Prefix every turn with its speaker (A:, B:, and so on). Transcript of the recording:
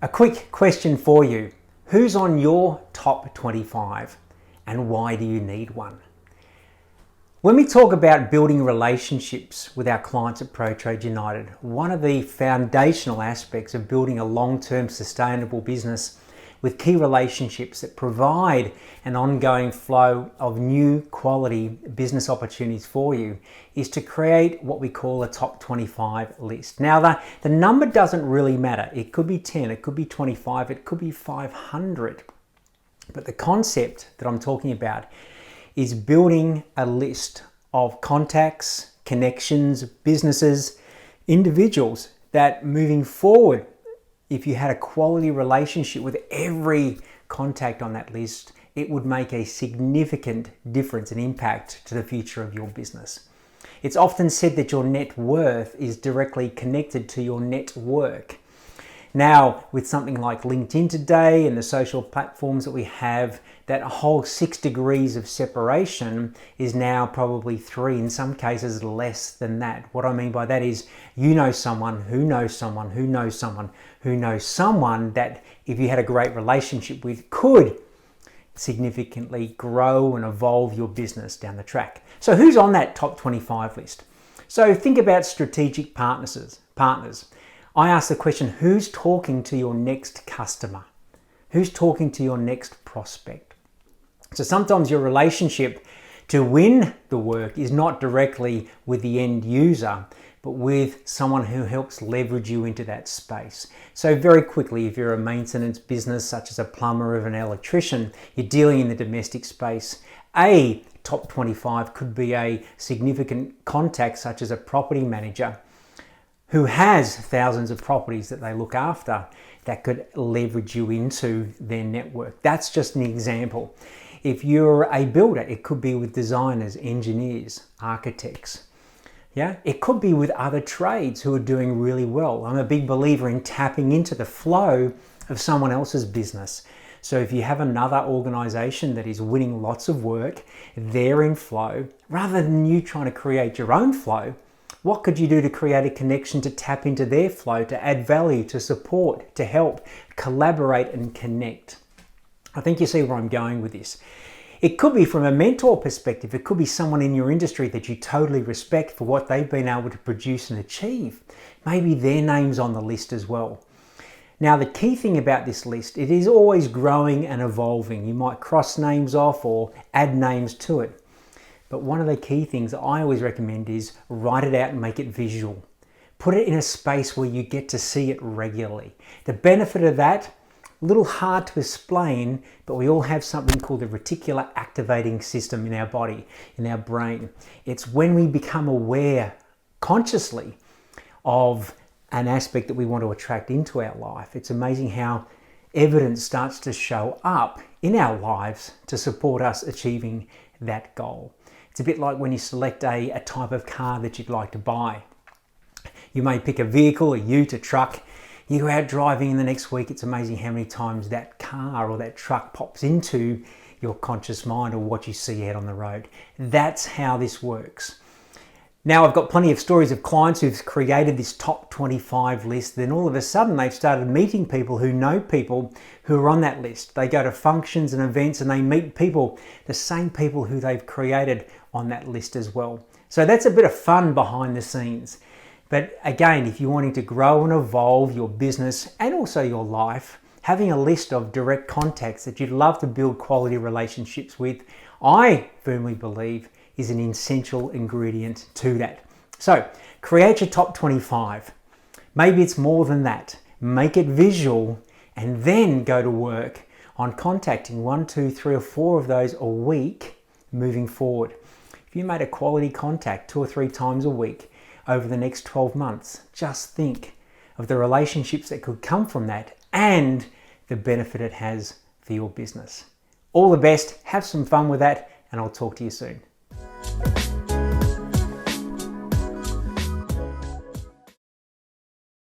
A: A quick question for you. Who's on your top 25 and why do you need one? When we talk about building relationships with our clients at ProTrade United, one of the foundational aspects of building a long-term sustainable business with key relationships that provide an ongoing flow of new quality business opportunities for you is to create what we call a top 25 list. Now the number doesn't really matter. It could be 10, it could be 25, it could be 500. But the concept that I'm talking about is building a list of contacts, connections, businesses, individuals that moving forward, if you had a quality relationship with every contact on that list, it would make a significant difference and impact to the future of your business. It's often said that your net worth is directly connected to your network. Now, with something like LinkedIn today and the social platforms that we have, that whole 6 degrees of separation is now probably 3, in some cases less than that. What I mean by that is you know someone who knows someone who knows someone who knows someone that if you had a great relationship with could significantly grow and evolve your business down the track. So who's on that top 25 list? So think about strategic partners. I ask the question, who's talking to your next customer? Who's talking to your next prospect? So sometimes your relationship to win the work is not directly with the end user, but with someone who helps leverage you into that space. So very quickly, if you're a maintenance business, such as a plumber or an electrician, you're dealing in the domestic space, a top 25 could be a significant contact, such as a property manager who has thousands of properties that they look after that could leverage you into their network. That's just an example. If you're a builder, it could be with designers, engineers, architects. Yeah, it could be with other trades who are doing really well. I'm a big believer in tapping into the flow of someone else's business. So if you have another organization that is winning lots of work, they're in flow, rather than you trying to create your own flow, what could you do to create a connection to tap into their flow, to add value, to support, to help, collaborate and connect? I think you see where I'm going with this. It could be from a mentor perspective. It could be someone in your industry that you totally respect for what they've been able to produce and achieve. Maybe their name's on the list as well. Now, the key thing about this list, it is always growing and evolving. You might cross names off or add names to it. But one of the key things I always recommend is write it out and make it visual. Put it in a space where you get to see it regularly. The benefit of that, a little hard to explain, but we all have something called the reticular activating system in our body, in our brain. It's when we become aware consciously of an aspect that we want to attract into our life. It's amazing how evidence starts to show up in our lives to support us achieving that goal. It's a bit like when you select a type of car that you'd like to buy. You may pick a vehicle, a ute, a truck. You go out driving in the next week. It's amazing how many times that car or that truck pops into your conscious mind or what you see out on the road. That's how this works. Now, I've got plenty of stories of clients who've created this top 25 list. Then all of a sudden they've started meeting people who know people who are on that list. They go to functions and events and they meet people, the same people who they've created on that list as well. So that's a bit of fun behind the scenes. But again, if you're wanting to grow and evolve your business and also your life, having a list of direct contacts that you'd love to build quality relationships with, I firmly believe is an essential ingredient to that. So create your top 25. Maybe it's more than that. Make it visual and then go to work on contacting 1, 2, 3 or 4 of those a week moving forward. If you made a quality contact 2 or 3 times a week over the next 12 months, just think of the relationships that could come from that and the benefit it has for your business. All the best, have some fun with that, and I'll talk to you soon.